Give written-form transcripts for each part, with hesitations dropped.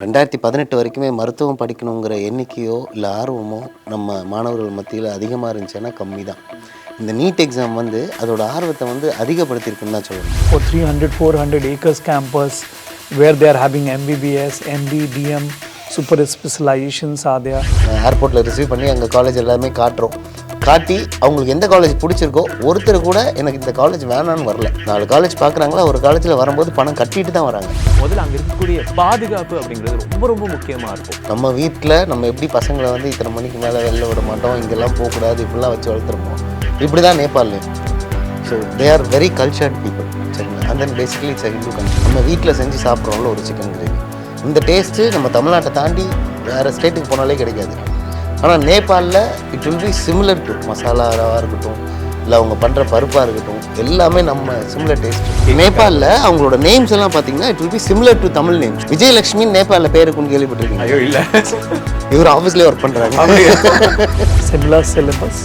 2018 வரைக்குமே மருத்துவம் படிக்கணுங்கிற எண்ணிக்கையோ இல்லை ஆர்வமோ நம்ம மாணவர்கள் மத்தியில் அதிகமாக இருந்துச்சுன்னா கம்மி தான். இந்த நீட் எக்ஸாம் வந்து அதோட ஆர்வத்தை வந்து அதிகப்படுத்தியிருக்குன்னு தான் சொல்லணும். For 300-400 acres campus where they are having MBBS, MD, DM, super specializations are there. ஏர்போர்ட்டில் ரிசீவ் பண்ணி எங்கள் காலேஜ் எல்லாமே காட்டி அவங்களுக்கு எந்த காலேஜ் பிடிச்சிருக்கோ ஒருத்தர் கூட எனக்கு இந்த காலேஜ் வேணான்னு வரல. 4 காலேஜ் பார்க்குறாங்களா, ஒரு காலேஜில் வரும்போது பணம் கட்டிட்டு தான் வராங்க. முதல்ல அங்கே இருக்கக்கூடிய பாதுகாப்பு அப்படிங்கிறது ரொம்ப முக்கியமாக இருக்கும். நம்ம வீட்டில் நம்ம எப்படி பசங்களை வந்து இத்தனை மணிக்கு மேலே வெளில விட மாட்டோம், இங்கெல்லாம் போகக்கூடாது, இப்படிலாம் வச்சு வளர்த்துருப்போம். இப்படி தான் நேபாள்லேயும். So they are very cultured people. சரிங்களா? And then basically it's Hindu culture. நம்ம வீட்டில் செஞ்சு சாப்பிட்றோம்ல ஒரு சிக்கன் கிரேவி, இந்த டேஸ்ட்டு நம்ம தமிழ்நாட்டை தாண்டி வேறு ஸ்டேட்டுக்கு போனாலே கிடைக்காது. ஆனால் நேபாளில் it will be similar to மசாலாவாக இருக்கட்டும், இல்லை அவங்க பண்ணுற பருப்பாக இருக்கட்டும், எல்லாமே நம்ம சிமிலர் டேஸ்ட். நேபாளில் அவங்களோட நேம்ஸ் எல்லாம் பார்த்தீங்கன்னா it will be similar to Tamil names. Vijayalakshmi நேபாளில் பேருக்குன்னு கேள்விப்பட்டிருக்கீங்க? ஐயோ இல்லை, இவர் ஆஃபீஸ்லேயே ஒர்க் பண்ணுறாங்க. Similar syllabus,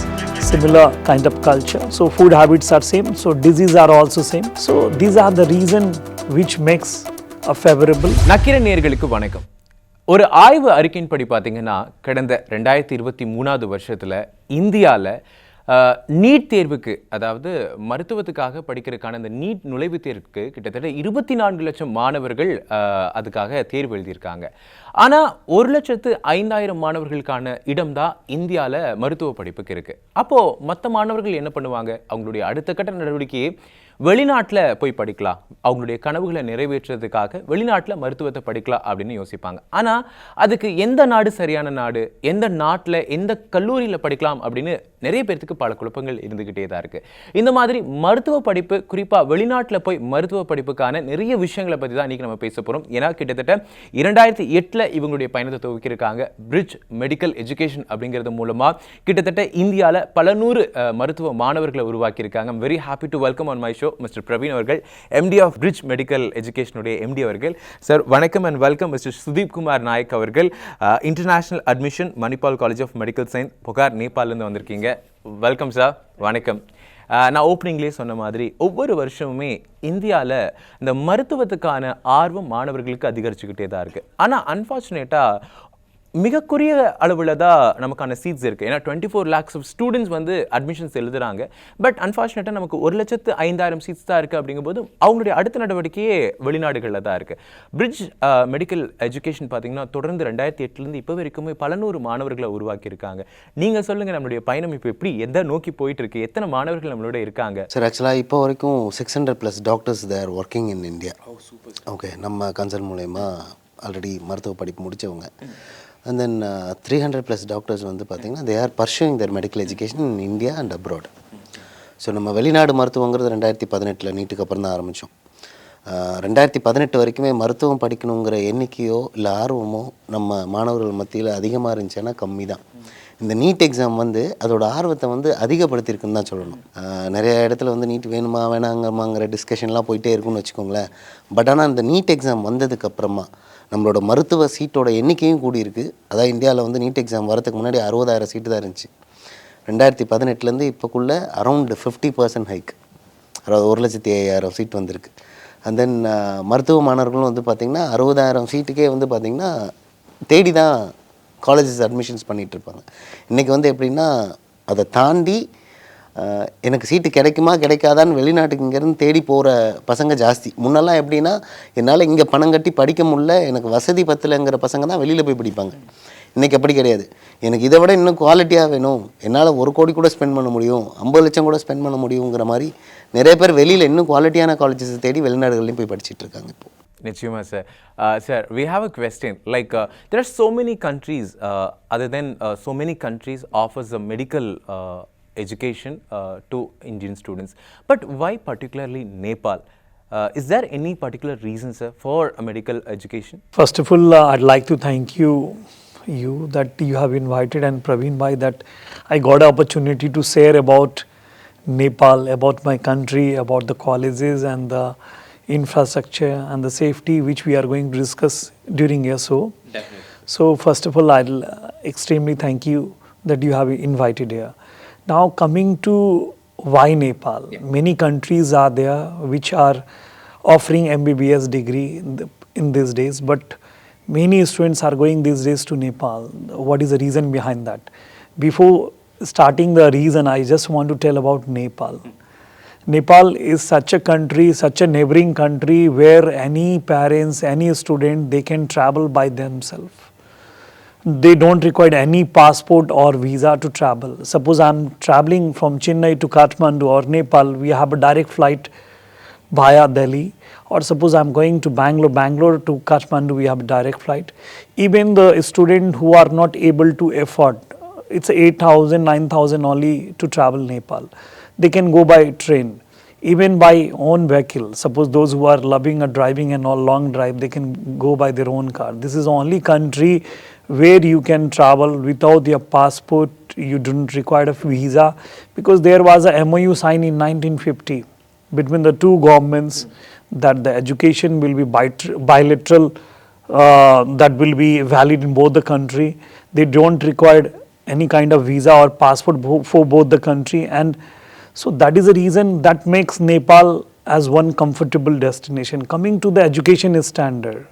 similar kind of culture. So food habits are same. So diseases are also same. So these are the reason which makes a favorable. Nakkheeran நேயர்களுக்கு வணக்கம். ஒரு ஆய்வு அறிக்கையின்படி பார்த்தீங்கன்னா கடந்த 2023 வருஷத்தில் இந்தியாவில் நீட் தேர்வுக்கு, அதாவது மருத்துவத்துக்காக படிக்கிறதுக்கான இந்த நீட் நுழைவுத் தேர்வுக்கு கிட்டத்தட்ட 24 லட்சம் மாணவர்கள் அதுக்காக தேர்வு எழுதியிருக்காங்க. ஆனால் 1,05,000 மாணவர்களுக்கான இடம்தான் இந்தியாவில் மருத்துவ படிப்புக்கு இருக்குது. அப்போது மற்ற மாணவர்கள் என்ன பண்ணுவாங்க? அவங்களுடைய அடுத்த கட்ட நடவடிக்கையை வெளிநாட்டில் போய் படிக்கலாம், அவங்களுடைய கனவுகளை நிறைவேற்றுறதுக்காக வெளிநாட்டில் மருத்துவத்தை படிக்கலாம் அப்படின்னு யோசிப்பாங்க. ஆனால் அதுக்கு எந்த நாடு சரியான நாடு, எந்த நாட்டில் எந்த கல்லூரியில் படிக்கலாம் அப்படின்னு நிறைய பேர்த்துக்கு பல குழப்பங்கள் இருந்துக்கிட்டே தான் இருக்குது. இந்த மாதிரி மருத்துவ படிப்பு, குறிப்பாக வெளிநாட்டில் போய் மருத்துவ படிப்புக்கான நிறைய விஷயங்களை பற்றி தான் இன்றைக்கி நம்ம பேச போகிறோம். ஏன்னா கிட்டத்தட்ட 2008 இவங்களுடைய பயணத்தை துவக்கியிருக்காங்க. பிரிட்ஜ் மெடிக்கல் எஜுகேஷன் அப்படிங்கிறது மூலமாக கிட்டத்தட்ட இந்தியாவில் பல 100 மருத்துவ மாணவர்களை உருவாக்கியிருக்காங்க. I'm very happy to welcome on my show mister Praveen அவர்கள், எம்டி ஆஃப் பிரிட்ஜ் மெடிக்கல் எஜுகேஷனுடைய எம்டி அவர்கள். சார் வணக்கம் and welcome. Mister Sudeep Kumar Nayak அவர்கள், international admission Manipal college of medical science, Pokhara, நேபாளிலேருந்து வந்திருக்கீங்க. வெல்கம் சார், வணக்கம். நான் ஓப்பனிங்லேயே சொன்ன மாதிரி ஒவ்வொரு வருஷமுமே இந்தியாவில் இந்த மருத்துவத்துக்கான ஆர்வம் மாணவர்களுக்கு அதிகரிச்சுக்கிட்டே தான் இருக்குது. ஆனால் அன்ஃபார்ச்சுனேட்டாக மிக குறைய அளவில் தான் நமக்கான சீட்ஸ் இருக்குது. ஏன்னா 24 lakhs ஆஃப் ஸ்டூடெண்ட்ஸ் வந்து அட்மிஷன்ஸ் எழுதுறாங்க. பட் அன்ஃபார்ச்சுனேட்டாக நமக்கு 1,05,000 சீட்ஸ் தான் இருக்குது. அப்படிங்கும்போது அவங்களுடைய அடுத்த நடவடிக்கையே வெளிநாடுகளில் தான் இருக்குது. பிரிட்ஜ் மெடிக்கல் எஜுகேஷன் பார்த்தீங்கன்னா தொடர்ந்து 2008 இப்போ வரைக்குமே பல 100 மாணவர்களை உருவாக்கியிருக்காங்க. நீங்கள் சொல்லுங்கள், நம்மளுடைய பயணம் இப்போ எப்படி எந்த நோக்கி போயிட்டு இருக்கு, எத்தனை மாணவர்கள் நம்மளோட இருக்காங்க? சார் ஆக்சுவலாக இப்போ வரைக்கும் 600+ doctors there working in India. Okay, நம்ம கன்சல்ட் மூலயமா ஆல்ரெடி மருத்துவ படிப்பு முடித்தவங்க. அண்ட் தென் 300+ டாக்டர்ஸ் வந்து பார்த்திங்கன்னா they are pursuing their medical education in India and abroad. So நம்ம வெளிநாடு மருத்துவங்கிறது 2018 நீட்டுக்கு அப்புறம் தான் ஆரம்பித்தோம். 2018 வரைக்குமே மருத்துவம் படிக்கணுங்கிற எண்ணிக்கையோ இல்லை ஆர்வமோ நம்ம மாணவர்கள் மத்தியில் அதிகமாக இருந்துச்சுன்னா கம்மி தான். இந்த நீட் எக்ஸாம் வந்து அதோட ஆர்வத்தை வந்து அதிகப்படுத்தியிருக்குன்னு தான் சொல்லணும். நிறைய இடத்துல வந்து நீட் வேணுமா வேணாங்கம்மாங்கிற டிஸ்கஷன்லாம் போயிட்டே இருக்குன்னு வச்சுக்கோங்களேன். பட் ஆனால் இந்த நீட் எக்ஸாம் வந்ததுக்கப்புறமா நம்மளோட மருத்துவ சீட்டோட எண்ணிக்கையும் கூடியிருக்கு. அதாவது இந்தியாவில் வந்து நீட் எக்ஸாம் வரதுக்கு முன்னாடி 60,000 சீட்டு தான் இருந்துச்சு. 2018 இப்போக்குள்ளே அரௌண்ட் 50% ஹைக், அதாவது 1,05,000 சீட் வந்திருக்கு. அண்ட் தென் மருத்துவ மாணவர்களும் வந்து பார்த்திங்கன்னா 60,000 சீட்டுக்கே வந்து பார்த்திங்கன்னா தேடி தான் காலேஜஸ் அட்மிஷன்ஸ் பண்ணிகிட்ருப்பாங்க. இன்றைக்கி வந்து எப்படின்னா அதை தாண்டி எனக்கு சீட்டு கிடைக்குமா கிடைக்காதான்னு வெளிநாட்டுக்கு இங்கேருந்து தேடி போகிற பசங்க ஜாஸ்தி. முன்னெல்லாம் எப்படின்னா என்னால் இங்கே பணம் கட்டி படிக்க முடியல, எனக்கு வசதி பத்தலைங்கிற பசங்க தான் வெளியில் போய் படிப்பாங்க. இன்றைக்கி அப்படி கிடையாது. எனக்கு இதை விட இன்னும் குவாலிட்டியாக வேணும், என்னால் 1 கோடி கூட ஸ்பெண்ட் பண்ண முடியும், 50 லட்சம் கூட ஸ்பெண்ட் பண்ண முடியுங்கிற மாதிரி நிறைய பேர் வெளியில் இன்னும் குவாலிட்டியான காலேஜஸ் தேடி வெளிநாடுகள்லையும் போய் படிச்சுட்டு இருக்காங்க இப்போ. நிச்சயமா sir. Sir, we have a question. Like there are so many countries, other than so many countries offers a medical education to Indian students. But why particularly Nepal? Is there any particular reason, sir, for a medical education? First of all, I'd like to thank you that you have invited, and Praveen bhai, that I got an opportunity to share about Nepal, about my country, about the colleges and the infrastructure and the safety which we are going to discuss during your show. Definitely. So first of all, I'll extremely thank you that you have invited here. Now coming to why Nepal, many countries are there which are offering MBBS degree in these days, but Many students are going these days to Nepal. What is the reason behind that? Before starting the reason, I just want to tell about Nepal. Nepal is such a country, such a neighboring country where any parents, any student, they can travel by themselves. They don't require any passport or visa to travel. Suppose I'm traveling from Chennai to Kathmandu or Nepal, we have a direct flight via Delhi. Or suppose I'm going to Bangalore to Kathmandu, we have a direct flight. Even the students who are not able to afford, it's 8,000, 9,000 only to travel Nepal. They can go by train, even by own vehicle. Suppose those who are loving a driving and all long drive, they can go by their own car. This is the only country where you can travel without your passport. You don't require a visa, because there was a MOU signed in 1950 between the two governments that the education will be bilateral, that will be valid in both the country. They don't require any kind of visa or passport for both the country, and so that is the reason that makes Nepal as one comfortable destination. Coming to the education standard,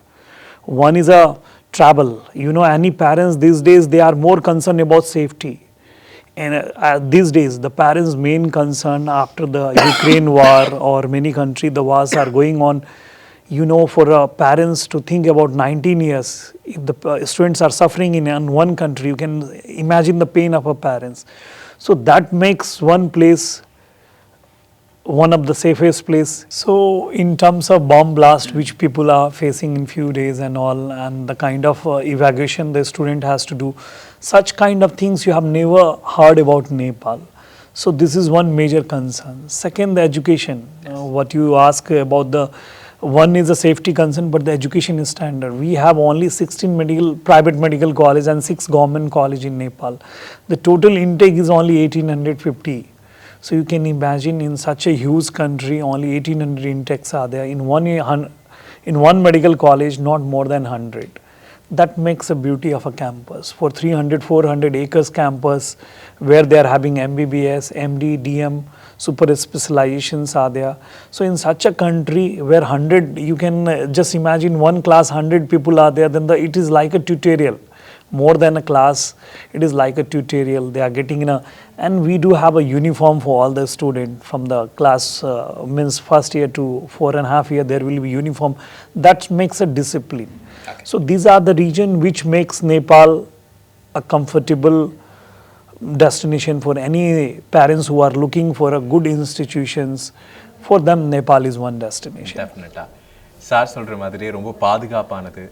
one is a travel. You know, any parents these days, they are more concerned about safety. And these days, the parents' main concern after the Ukraine war or many countries, the wars are going on. You know, for parents to think about 19 years, if the students are suffering in one country, you can imagine the pain of our parents. So that makes one place one of the safest place. So in terms of bomb blast which people are facing in few days and all, and the kind of evacuation the student has to do, such kind of things you have never heard about Nepal. So this is one major concern. Second, the education. What you ask about, the one is a safety concern, but the education is standard. We have only 16 private medical college and 6 government college in Nepal. The total intake is only 1850. So you can imagine, in such a huge country, only 1800 intakes are there. In one medical college, not more than 100. That makes a beauty of a campus. For 300, 400 acres campus, where they are having MBBS, MD, DM, super specializations are there. So in such a country where 100, you can just imagine one class, 100 people are there, then it is like a tutorial. More than a class, it is like a tutorial. They are getting in and we do have a uniform for all the students from the class, means first year to 4.5 years, there will be uniform. That makes a discipline. Okay. So these are the region which makes Nepal a comfortable destination for any parents who are looking for a good institutions. For them, Nepal is one destination. Definitely. Sir சொல்கிற மாதிரியே ரொம்ப பாதுகாப்பானது,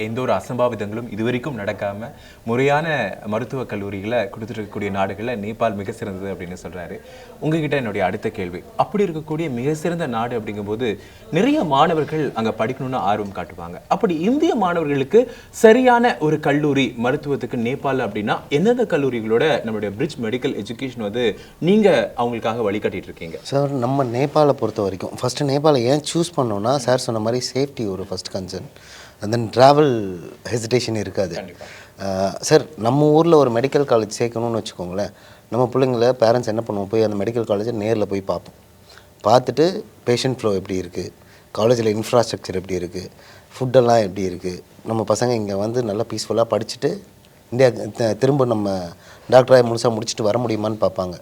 எந்த ஒரு அசம்பாவிதங்களும் இதுவரைக்கும் நடக்காமல் முறையான மருத்துவக் கல்லூரிகளை கொடுத்துருக்கக்கூடிய நாடுகளில் நேபாள் மிக சிறந்தது அப்படின்னு சொல்கிறாரு. உங்ககிட்ட என்னுடைய அடுத்த கேள்வி, அப்படி இருக்கக்கூடிய மிக சிறந்த நாடு அப்படிங்கும்போது நிறைய மாணவர்கள் அங்கே படிக்கணும்னு ஆர்வம் காட்டுவாங்க. அப்படி இந்திய மாணவர்களுக்கு சரியான ஒரு கல்லூரி மருத்துவத்துக்கு நேபாள் அப்படின்னா எந்தெந்த கல்லூரிகளோட நம்மளுடைய பிரிட்ஜ் மெடிக்கல் எஜுகேஷன் வந்து நீங்கள் அவங்களுக்காக வழிகாட்டிட்டு இருக்கீங்க? சார், நம்ம நேபாளை பொறுத்த வரைக்கும் ஃபஸ்ட்டு நேபாளை ஏன் சூஸ் பண்ணோன்னா, சார் சொன்ன மாதிரி சேஃப்டி ஒரு first concern, and then travel hesitation இருக்காது. சார், நம்ம ஊரில் ஒரு மெடிக்கல் காலேஜ் சேர்க்கணும்னு வச்சுக்கோங்களேன், நம்ம பிள்ளைங்கள பேரண்ட்ஸ் என்ன பண்ணுவோம், போய் அந்த மெடிக்கல் காலேஜை நேரில் போய் பார்ப்போம். பார்த்துட்டு பேஷண்ட் ஃப்ளோ எப்படி இருக்குது, காலேஜில் இன்ஃப்ராஸ்ட்ரக்சர் எப்படி இருக்குது, ஃபுட்டெல்லாம் எப்படி இருக்குது, நம்ம பசங்க இங்கே வந்து நல்லா பீஸ்ஃபுல்லாக படிச்சுட்டு இந்தியா திரும்ப நம்ம டாக்டராக முழுசாக முடிச்சுட்டு வர முடியுமான்னு பார்ப்பாங்க.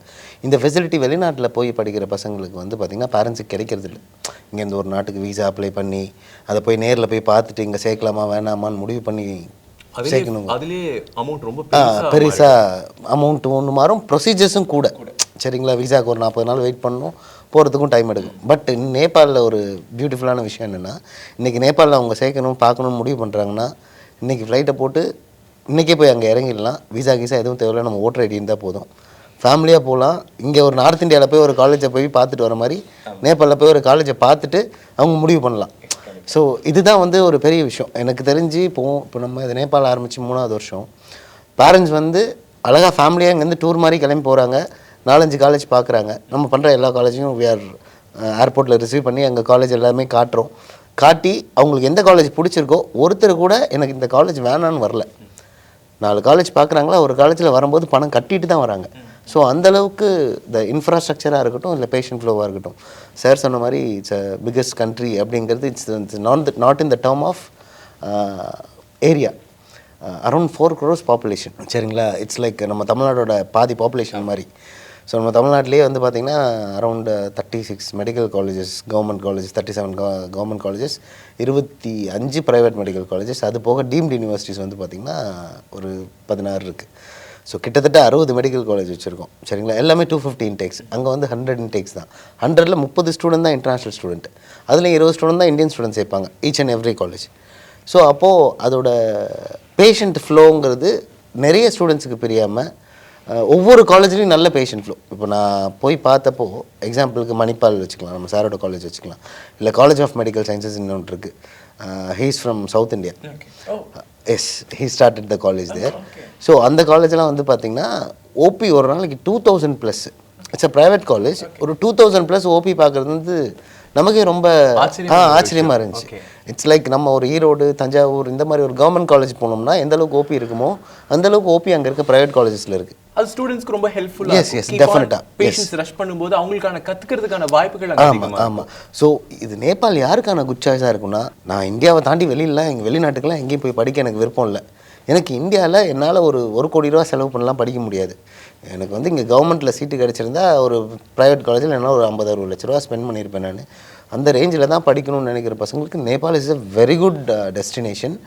இந்த ஃபெசிலிட்டி வெளிநாட்டில் போய் படிக்கிற பசங்களுக்கு வந்து பார்த்திங்கன்னா பேரண்ட்ஸுக்கு கிடைக்கிறது இல்லை. இங்கேருந்து ஒரு நாட்டுக்கு வீசா அப்ளை பண்ணி அதை போய் நேரில் போய் பார்த்துட்டு இங்கே சேர்க்கலாமா வேணாமான்னு முடிவு பண்ணி சேர்க்கணும். அதுலேயே அமௌண்ட் ரொம்ப பெருசாக அமௌண்ட்டு ஒன்று மாறும், ப்ரொசீஜர்ஸும் கூட. சரிங்களா, வீசாவுக்கு ஒரு 40 நாள் வெயிட் பண்ணணும், போகிறதுக்கும் டைம் எடுக்கும். பட் நேபாளில் ஒரு பியூட்டிஃபுல்லான விஷயம் என்னென்னா, இன்றைக்கி நேபாளில் அவங்க சேர்க்கணும் பார்க்கணுன்னு முடிவு பண்ணுறாங்கன்னா, இன்றைக்கி ஃப்ளைட்டை போட்டு இன்றைக்கே போய் அங்கே இறங்கிடலாம். வீசா கீசா எதுவும் தேவையில்லை, நம்ம ஓட்டர் ஐடி இருந்தால் போதும். ஃபேமிலியாக போகலாம். இங்கே ஒரு நார்த் இந்தியாவில் போய் ஒரு காலேஜை போய் பார்த்துட்டு வர மாதிரி நேபாளில் போய் ஒரு காலேஜை பார்த்துட்டு அவங்க முடிவு பண்ணலாம். ஸோ இதுதான் வந்து ஒரு பெரிய விஷயம் எனக்கு தெரிஞ்சு. இப்போ நம்ம இது நேபாள் ஆரம்பித்து 3வது வருஷம், பேரண்ட்ஸ் வந்து அழகாக ஃபேமிலியாக இங்கேருந்து டூர் மாதிரி கிளம்பி போகிறாங்க, 4-5 காலேஜ் பார்க்குறாங்க. நம்ம பண்ணுற எல்லா காலேஜையும் ஏர்போர்ட்டில் ரிசீவ் பண்ணி எங்கள் காலேஜ் எல்லாமே காட்டுறோம். காட்டி அவங்களுக்கு எந்த காலேஜ் பிடிச்சிருக்கோ, ஒருத்தர் கூட எனக்கு இந்த காலேஜ் வேணான்னு வரல. 4 காலேஜ் பார்க்குறாங்களா, ஒரு காலேஜில் வரும்போது பணம் கட்டிட்டு தான் வராங்க. ஸோ அந்தளவுக்கு இந்த இன்ஃப்ராஸ்ட்ரக்சராக இருக்கட்டும், இல்லை பேஷண்ட் ஃப்ளோவாக இருக்கட்டும், சார் சொன்ன மாதிரி இட்ஸ் அ பிக்கஸ்ட் கண்ட்ரி அப்படிங்கிறது it's not in the term of area, around 4 crores population. சரிங்களா? இட்ஸ் லைக் நம்ம தமிழ்நாடோட பாதி பாப்புலேஷன் மாதிரி. ஸோ நம்ம தமிழ்நாட்டிலே வந்து பார்த்திங்கன்னா around 36 medical colleges, government colleges, 37 government colleges, 25 private medical colleges, அது போக டீம்டு யூனிவர்சிட்டிஸ் வந்து பார்த்திங்கன்னா ஒரு 16 இருக்குது. ஸோ கிட்டத்தட்ட 60 மெடிக்கல் காலேஜ் வச்சுருக்கோம். சரிங்களா? எல்லாமே 250 இன்டேக்ஸ். அங்கே வந்து 100 இன்டேக்ஸ் தான். 100ல் 30 ஸ்டூடெண்ட் தான் இன்டர்நேஷ்னல் ஸ்டூடெண்ட், அதில் 20 ஸ்டூடெண்ட் தான் இந்தியன் ஸ்டூடெண்ட் சேர்ப்பாங்க each and every college. So அப்போது அதோட பேஷண்ட் ஃப்ளோங்கிறது நிறைய ஸ்டூடெண்ட்ஸுக்கு பிரியாமல் ஒவ்வொரு காலேஜ்லேயும் நல்ல பேஷண்ட் ஃப்ளோ. இப்போ நான் போய் பார்த்தப்போ எக்ஸாம்பிளுக்கு மணிப்பால் வச்சுக்கலாம், நம்ம சாரோட காலேஜ் வச்சுக்கலாம், இல்லை காலேஜ் ஆஃப் மெடிக்கல் சயின்சஸ் இன்னொன்று இருக்குது. He's from South India. Yes, he started the college there. So அந்த காலேஜெலாம் வந்து பார்த்திங்கன்னா ஓபி ஒரு நாளைக்கு 2000+. It's a private college. ஒரு 2000+ ஓபி பார்க்குறது வந்து நமக்கே ரொம்ப ஆச்சரியமாக இருந்துச்சு. இட்ஸ் லைக் நம்ம ஒரு ஈரோடு, தஞ்சாவூர் இந்த மாதிரி ஒரு கவர்மெண்ட் காலேஜ் போனோம்னா எந்த அளவுக்கு ஓபி இருக்குமோ அந்தளவுக்கு ஓபி அங்கே இருக்க ப்ரைவேட் காலேஜஸில் இருக்குது. அது ஸ்டூடெண்ட்ஸ்க்கு ரொம்ப ஹெல்ப்ஃபுல்லா இருக்கும். எஸ், டெஃபினட்டா. பேஷன்ஸ் ரஷ் பண்ணும்போது அவங்களுக்கான கத்துக்கிறதுக்கான வாய்ப்புகள் அதிகமா. ஆமாம். ஸோ இது நேபாள் யாருக்கான குட் சாய்ஸாக இருக்குன்னா, நான் இந்தியாவை தாண்டி வெளிநாட்டுக்கெல்லாம் எங்கேயும் போய் படிக்க எனக்கு விருப்பம் இல்லை. எனக்கு இந்தியாவில் என்னால் ஒரு கோடி ரூபா செலவு பண்ணலாம் படிக்க முடியாது. எனக்கு வந்து இங்கே கவர்மெண்ட்டில் சீட்டு கிடச்சிருந்தா ஒரு ப்ரைவேட் காலேஜில் என்னால் ஒரு 50-60 லட்ச ரூபா ஸ்பெண்ட் பண்ணியிருப்பேன் நான். அந்த ரேஞ்சில் தான் படிக்கணும்னு நினைக்கிற பசங்களுக்கு Nepal is a very good destination.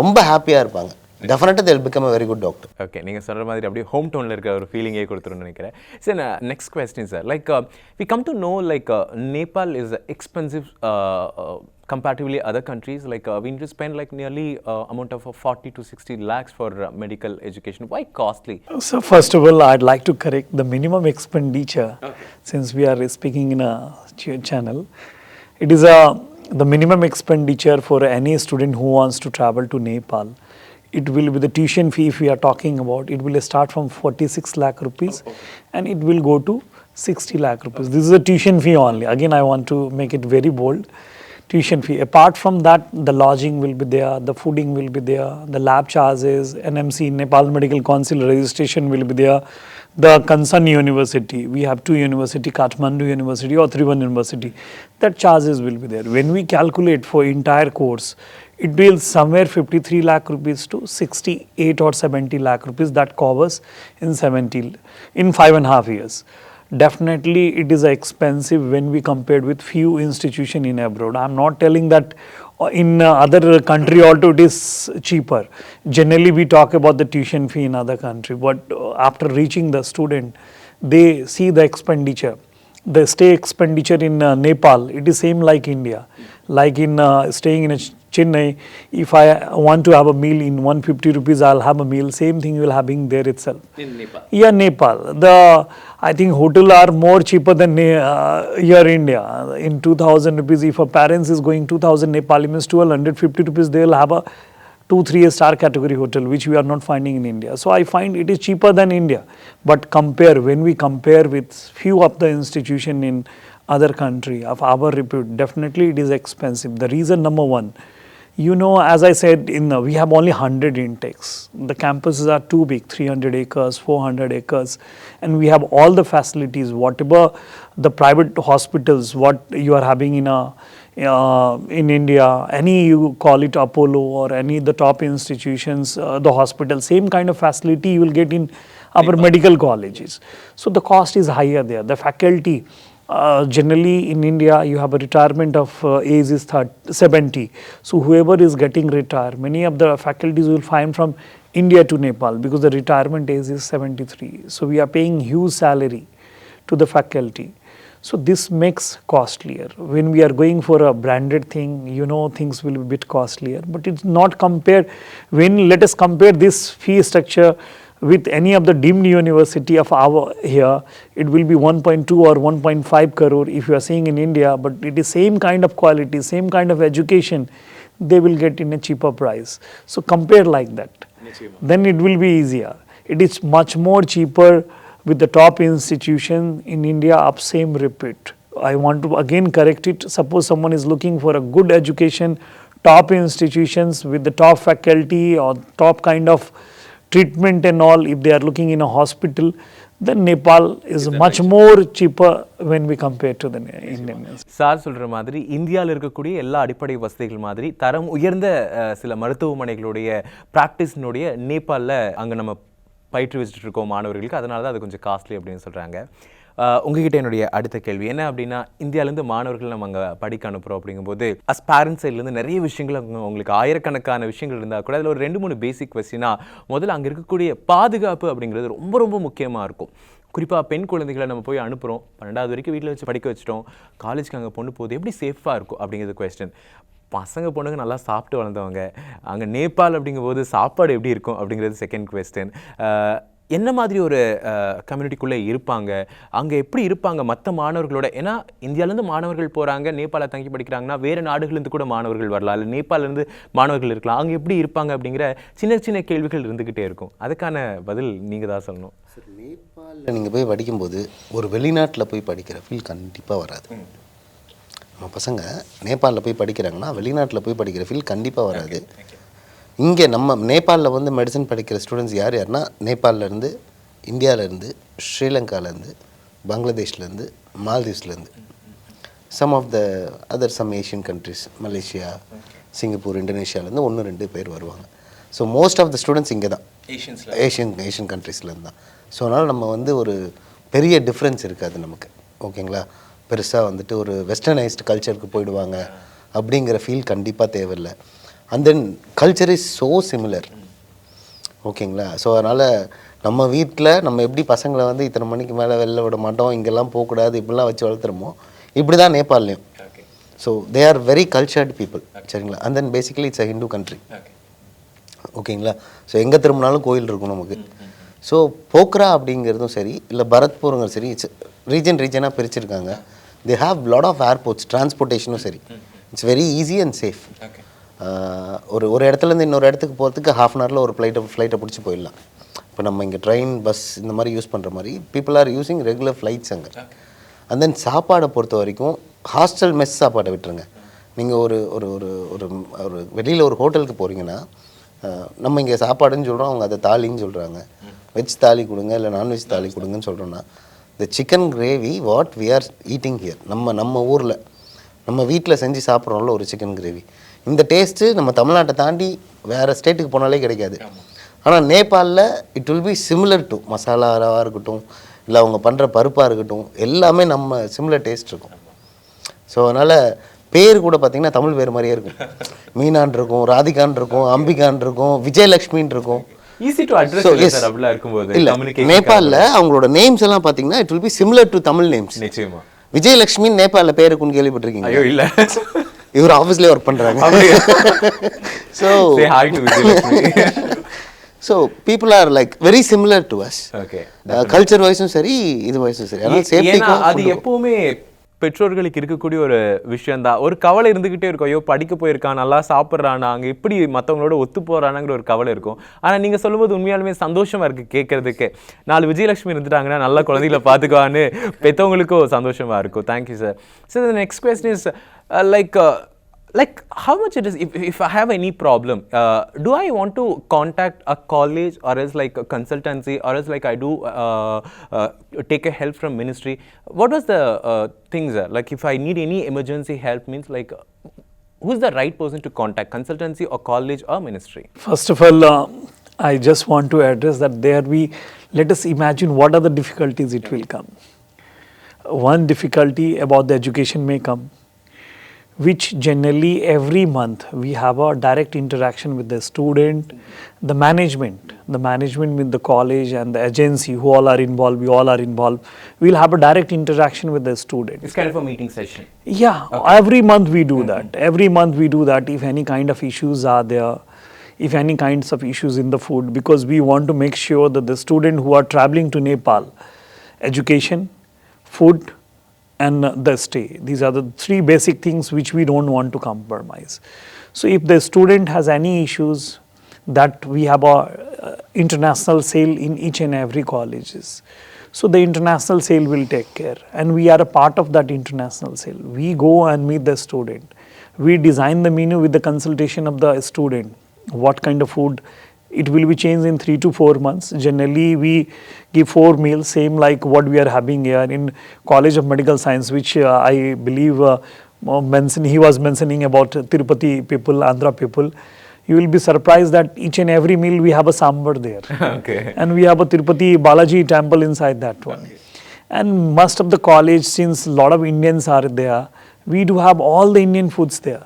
ரொம்ப ஹாப்பியாக இருப்பாங்க. டெஃபினட்டாக they'll become a very good doctor. Okay, நீங்கள் சொல்கிற மாதிரி அப்படியே ஹோம் டவுனில் இருக்கிற ஒரு ஃபீலிங்கே கொடுத்துருன்னு நினைக்கிறேன். Sir, next question sir, like we come to know like Nepal is expensive comparatively other countries. Like we need to spend like nearly amount of 40 to 60 lakhs for medical education. Why costly? So first of all, I'd like to correct the minimum expenditure. Since we are speaking in a channel, it is the minimum expenditure for any student who wants to travel to Nepal. It will be the tuition fee, if we are talking about, it will start from 46 lakh rupees and it will go to 60 lakh rupees. This is a tuition fee only. Again, I want to make it very bold. Tuition fee. Apart from that, the lodging will be there, the fooding will be there, the lab charges, NMC, Nepal Medical Council registration will be there, the concerned university. We have 2 university, Kathmandu University or Tribhuvan University. That charges will be there. When we calculate for entire course, it will somewhere 53 lakh rupees to 68 or 70 lakh rupees. That covers in 5.5 years. Definitely it is expensive when we compared with few institutions in abroad. I am not telling that in other country also it is cheaper. Generally we talk about the tuition fee in other country, but after reaching the student, they see the expenditure. The stay expenditure in Nepal, it is same like India. Like in staying in Chennai, if I want to have a meal in 150 rupees, I'll have a meal. Same thing you will having there itself. In Nepal? Yeah, Nepal. I think hotel are more cheaper than here India. In 2000 rupees, if a parents is going 2000 Nepali means 1250 rupees, they will have a 2-3 star category hotel, which we are not finding in India. So I find it is cheaper than India. But when we compare with few of the institution in other country of our repute, definitely it is expensive. The reason number one, you know, as I said, we have only 100 intakes. The campuses are too big, 300 acres, 400 acres, and we have all the facilities, whatever the private hospitals, what you are having in India, any you call it Apollo or any the top institutions, the hospital, same kind of facility you will get in our medical colleges. So the cost is higher there. The faculty, generally in India you have a retirement of age is 70. So whoever is getting retired, many of the faculties will find from India to Nepal because the retirement age is 73. So we are paying huge salary to the faculty. So this makes costlier. When we are going for a branded thing, you know, things will be a bit costlier, but it's not compared. Let us compare this fee structure with any of the deemed university of our here, it will be 1.2 or 1.5 crore if you are saying in India, but it is same kind of quality, same kind of education, they will get in a cheaper price. So compare like that. Then it will be easier. It is much more cheaper with the top institution in India of same repute. I want to again correct it. Suppose someone is looking for a good education, top institutions with the top faculty or top kind of treatment and all, if they are looking in a hospital, then Nepal is much more cheaper when we compare to the Indian. Sir சொல்கிற மாதிரி இந்தியாவில் இருக்கக்கூடிய எல்லா அடிப்படை வசதிகள் மாதிரி தரம் உயர்ந்த சில மருத்துவமனைகளுடைய ப்ராக்டிஸ்னுடைய நேபாளில் அங்கே நம்ம பயிற்றுவிச்சுட்டு இருக்கோம் மாணவர்களுக்கு, அதனால தான் அது கொஞ்சம் காஸ்ட்லி அப்படின்னு சொல்கிறாங்க. உங்ககிட்ட என்னுடைய அடுத்த கேள்வி என்ன அப்படின்னா, இந்தியாவிலேருந்து மாணவர்கள் நம்ம அங்கே படிக்க அனுப்புகிறோம் அப்படிங்கும்போது அஸ் பேரண்ட்ஸ் சைட்லேருந்து நிறைய விஷயங்கள் உங்களுக்கு ஆயிரக்கணக்கான விஷயங்கள் இருந்தால் கூட அதில் ஒரு 2-3 பேசிக் கொஸ்டினாக முதல்ல அங்கே இருக்கக்கூடிய பாதுகாப்பு அப்படிங்கிறது ரொம்ப ரொம்ப முக்கியமாக இருக்கும். குறிப்பாக பெண் குழந்தைகளை நம்ம போய் அனுப்புகிறோம், 12வது வரைக்கும் வீட்டில் வச்சு படிக்க வச்சிட்டோம், காலேஜுக்கு அங்கே பொண்ணு போகுது, எப்படி சேஃபாக இருக்கும் அப்படிங்கிறது கொஸ்டின். பசங்க பொண்ணுங்க நல்லா சாப்பிட்டு வளர்ந்தவங்க, அங்கே நேபாள் அப்படிங்கும்போது சாப்பாடு எப்படி இருக்கும் அப்படிங்கிறது செகண்ட் கொஸ்டின். என்ன மாதிரி ஒரு கம்யூனிட்டிக்குள்ளே இருப்பாங்க, அங்கே எப்படி இருப்பாங்க மற்ற மாணவர்களோட? ஏன்னா இந்தியாவிலேருந்து மாணவர்கள் போகிறாங்க, நேபாளை தங்கி படிக்கிறாங்கன்னா வேறு நாடுகள்லேருந்து கூட மாணவர்கள் வரலாம், இல்லை நேபாளிலேருந்து மாணவர்கள் இருக்கலாம், அங்கே எப்படி இருப்பாங்க அப்படிங்கிற சின்ன சின்ன கேள்விகள் இருந்துக்கிட்டே இருக்கும். அதுக்கான பதில் நீங்கள் தான் சொல்லணும். சார், நேபாளில் நீங்கள் போய் படிக்கும்போது ஒரு வெளிநாட்டில் போய் படிக்கிற ஃபீல் கண்டிப்பாக வராது. நம்ம பசங்க நேபாளில் போய் படிக்கிறாங்கன்னா வெளிநாட்டில் போய் படிக்கிற ஃபீல் கண்டிப்பாக வராது. இங்கே நம்ம நேபாளில் வந்து மெடிசன் படிக்கிற ஸ்டூடெண்ட்ஸ் யாருன்னா நேபாளிலேருந்து, இந்தியாவிலேருந்து, ஸ்ரீலங்காலேருந்து, பங்களாதேஷ்லேருந்து, மால்தீவ்ஸ்லேருந்து, some of the south Asian countries, Malaysia, Singapore, இந்தோனேஷியாவிலேருந்து 1-2 பேர் வருவாங்க. So most of the students இங்கே தான் ஏஷியன் கண்ட்ரீஸ்லேருந்து தான். ஸோ அதனால் நம்ம வந்து ஒரு பெரிய டிஃப்ரென்ஸ் இருக்காது நமக்கு, ஓகேங்களா? பெருசாக வந்துட்டு ஒரு வெஸ்டர்னைஸ்டு கல்ச்சருக்கு போயிடுவாங்க அப்படிங்கிற ஃபீல் கண்டிப்பாக தேவையில்லை. And then culture is so similar, ஓகேங்களா? ஸோ அதனால் நம்ம வீட்டில் நம்ம எப்படி பசங்களை வந்து இத்தனை மணிக்கு மேலே வெளில விட மாட்டோம், இங்கெல்லாம் போகக்கூடாது, இப்படிலாம் வச்சு வளர்த்துறோமோ இப்படி தான் நேபாள்லேயும். So they are very cultured people, சரிங்களா? And then basically it's a Hindu country, ஓகேங்களா? ஸோ எங்கே திரும்பினாலும் கோயில் இருக்கும் நமக்கு. ஸோ போக்ரா அப்படிங்கிறதும் சரி, இல்லை பரத்பூருங்கிற சரி, இட்ஸ் ரீஜனாக பிரிச்சிருக்காங்க. They have lot of airports, டிரான்ஸ்போர்ட்டேஷனும் சரி, it's very easy and safe. ஒரு இடத்துலேருந்து இன்னொரு இடத்துக்கு போகிறதுக்கு ½ hour ஒரு ஃப்ளைட்டை பிடிச்சி போயிடலாம். இப்போ நம்ம இங்கே ட்ரெயின், பஸ் இந்த மாதிரி யூஸ் பண்ணுற மாதிரி people are using regular flights அங்கே. அண்ட் தென் சாப்பாடை பொறுத்த வரைக்கும் ஹாஸ்டல் மெஸ் சாப்பாடை விட்டுருங்க. நீங்கள் ஒரு ஒரு ஒரு ஒரு ஒரு வெளியில் ஒரு ஹோட்டலுக்கு போகிறீங்கன்னா, நம்ம இங்கே சாப்பாடுன்னு சொல்கிறோம், அவங்க அதை தாலின்னு சொல்கிறாங்க. வெஜ் தாலி கொடுங்க, இல்லை நான்வெஜ் தாலி கொடுங்கன்னு சொல்கிறோன்னா, the chicken gravy what we are eating here, நம்ம ஊரில் நம்ம வீட்டில் செஞ்சு சாப்பிட்றோம்ல ஒரு சிக்கன் கிரேவி, இந்த டேஸ்ட்டு நம்ம தமிழ்நாட்டை தாண்டி வேறு ஸ்டேட்டுக்கு போனாலே கிடைக்காது. ஆனால் நேபாளில் it will be similar to மசாலாவாக இருக்கட்டும், இல்லை அவங்க பண்ணுற பருப்பாக இருக்கட்டும், எல்லாமே நம்ம சிமிலர் டேஸ்ட் இருக்கும். ஸோ அதனால் பேர் கூட பார்த்திங்கன்னா தமிழ் பேர் மாதிரியே இருக்கும். மீனான் இருக்கும், ராதிகான் இருக்கும், அம்பிகான் இருக்கும், விஜயலக்ஷ்மின்னு இருக்கும். நேபாளில் அவங்களோட நேம்ஸ் எல்லாம் பார்த்தீங்கன்னா it will be similar to Tamil names. Vijayalakshmi நேபாளில் பேர் இருக்குன்னு கேள்விப்பட்டிருக்கீங்க? ஐயோ இல்லை, இவர் ஆஃபீஸ்லேயே ஒர்க் பண்ணுறாங்க. So people are like very similar to us. Culture வைஸும் சரி, இது வைஸும் சரி. அதனால் சேஃப்டிக்கும் அது எப்பவுமே பெற்றோர்களுக்கு இருக்கக்கூடிய ஒரு விஷயம்தான். ஒரு கவலை இருந்துகிட்டே இருக்கும், ஐயோ படிக்க போயிருக்கான், நல்லா சாப்பிட்றானா, அங்கே எப்படி மற்றவங்களோட ஒத்து போகிறானாங்கிற ஒரு கவலை இருக்கும். ஆனால் நீங்கள் சொல்லும்போது உண்மையாலுமே சந்தோஷமாக இருக்குது கேட்கறதுக்கு. 4 விஜயலட்சுமி இருந்துட்டாங்கன்னா நல்லா குழந்தைகளை பார்த்துக்குவான்னு பெற்றவங்களுக்கும் சந்தோஷமாக இருக்கும். Thank you sir. So the next question is like how much it is if I have any problem, do I want to contact a college or else like a consultancy or else like I do take a help from ministry? What was the things like if I need any emergency help means like who's the right person to contact, consultancy or college or ministry? First of all, I just want to address that let us imagine what are the difficulties it will come. One difficulty about the education may come, which generally every month we have a direct interaction with the student, the management with the college and the agency who all are involved, we all are involved. We'll have a direct interaction with the student. It's kind of a meeting session. Yeah, okay. Every month we do that. Every month we do that if any kind of issues are there, if any kinds of issues in the food, because we want to make sure that the student who are traveling to Nepal, education, food, and the stay. These are the 3 basic things which we don't want to compromise. So if the student has any issues, that we have a international sale in each and every colleges. So the international sale will take care, and we are a part of that international sale. We go and meet the student. We design the menu with the consultation of the student. What kind of food it will be changed in 3 to 4 months. Generally, we give 4 meals, same like what we are having here in College of Medical Science, which I believe he was mentioning about Tirupati people, Andhra people. You will be surprised that each and every meal we have a sambar there. Okay. And we have a Tirupati Balaji temple inside that one. Okay. And most of the college, since a lot of Indians are there, we do have all the Indian foods there.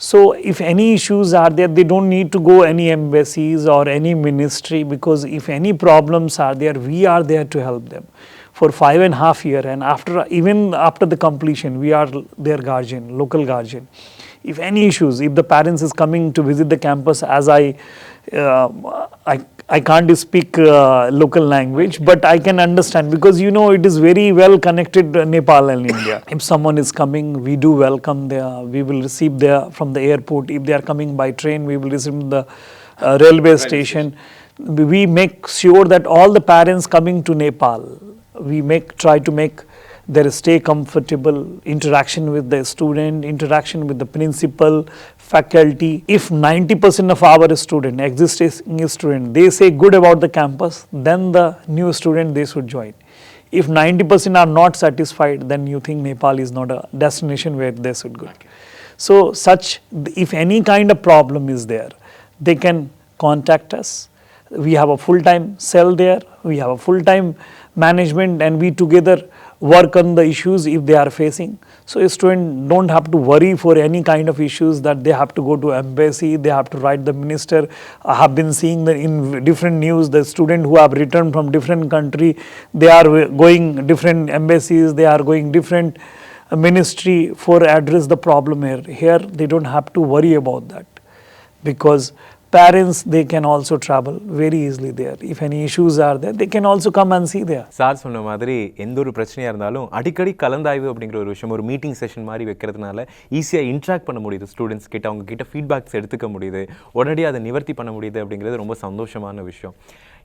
So if any issues are there, they don't need to go any embassies or any ministry, because if any problems are there, we are there to help them. For 5.5 years, and even after the completion, we are their guardian, local guardian. If any issues, if the parents is coming to visit the campus, as I can't speak local language, but I can understand, because it is very well connected Nepal and India. If someone is coming, we do welcome there. We will receive there from the airport. If they are coming by train, we will receive from the railway station. We make sure that all the parents coming to Nepal, we try to make their stay comfortable, interaction with the student, interaction with the principal, faculty. If 90% of our student, existing student, they say good about the campus, then the new student, they should join. If 90% are not satisfied, then you think Nepal is not a destination where they should go. Okay. So if any kind of problem is there, they can contact us. We have a full-time cell there, we have a full-time management, and we together work on the issues if they are facing. So a student don't have to worry for any kind of issues that they have to go to embassy, they have to write the minister. I have been seeing in different news, the student who have returned from different country, they are going different embassies, they are going different ministry for address the problem here. Here they don't have to worry about that, because parents, they can also travel very easily there. If any issues are there, they can also come and see there. Sir சொன்ன மாதிரி எந்த ஒரு பிரச்சனையாக இருந்தாலும் அடிக்கடி கலந்தாய்வு அப்படிங்கிற ஒரு விஷயம், ஒரு மீட்டிங் செஷன் மாதிரி வைக்கிறதுனால ஈஸியாக இன்ட்ராக்ட் பண்ண முடியுது ஸ்டூடெண்ட்ஸ் கிட்ட, அவங்க கிட்ட ஃபீட்பேக்ஸ் எடுத்துக்க முடியுது, உடனடியாக அதை நிவர்த்தி பண்ண முடியுது அப்படிங்கிறது ரொம்ப சந்தோஷமான விஷயம்.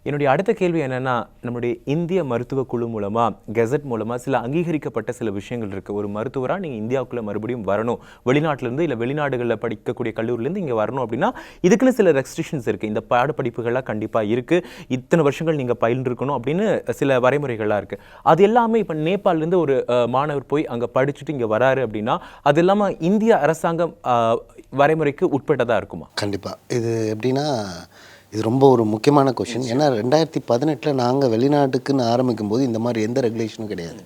என்னுடைய அடுத்த கேள்வி என்னென்னா, நம்முடைய இந்திய மருத்துவ குழு மூலமாக, கெசட் மூலமாக சில அங்கீகரிக்கப்பட்ட சில விஷயங்கள் இருக்குது. ஒரு மருத்துவராக நீங்கள் இந்தியாவுக்குள்ளே மறுபடியும் வரணும், வெளிநாட்டிலேருந்து இல்லை வெளிநாடுகளில் படிக்கக்கூடிய கல்லூரிலேருந்து இங்கே வரணும் அப்படின்னா இதுக்குன்னு சில ரெஸ்ட்ரிக்ஷன்ஸ் இருக்குது. இந்த பாடப்படிப்புகள்லாம் கண்டிப்பாக இருக்குது, இத்தனை வருஷங்கள் நீங்கள் பயின்றிருக்கணும் அப்படின்னு சில வரைமுறைகள்லாம் இருக்குது. அது எல்லாமே இப்போ நேபாளிலேருந்து ஒரு மாணவர் போய் அங்கே படிச்சுட்டு இங்கே வராரு அப்படின்னா அது இல்லாமல் இந்திய அரசாங்கம் வரைமுறைக்கு உட்பட்டதாக இருக்குமா? கண்டிப்பாக. இது எப்படின்னா, இது ரொம்ப ஒரு முக்கியமான கொஷின். ஏன்னா 2018 நாங்கள் வெளிநாட்டுக்குன்னு ஆரம்பிக்கும் போது இந்த மாதிரி எந்த ரெகுலேஷனும் கிடையாது.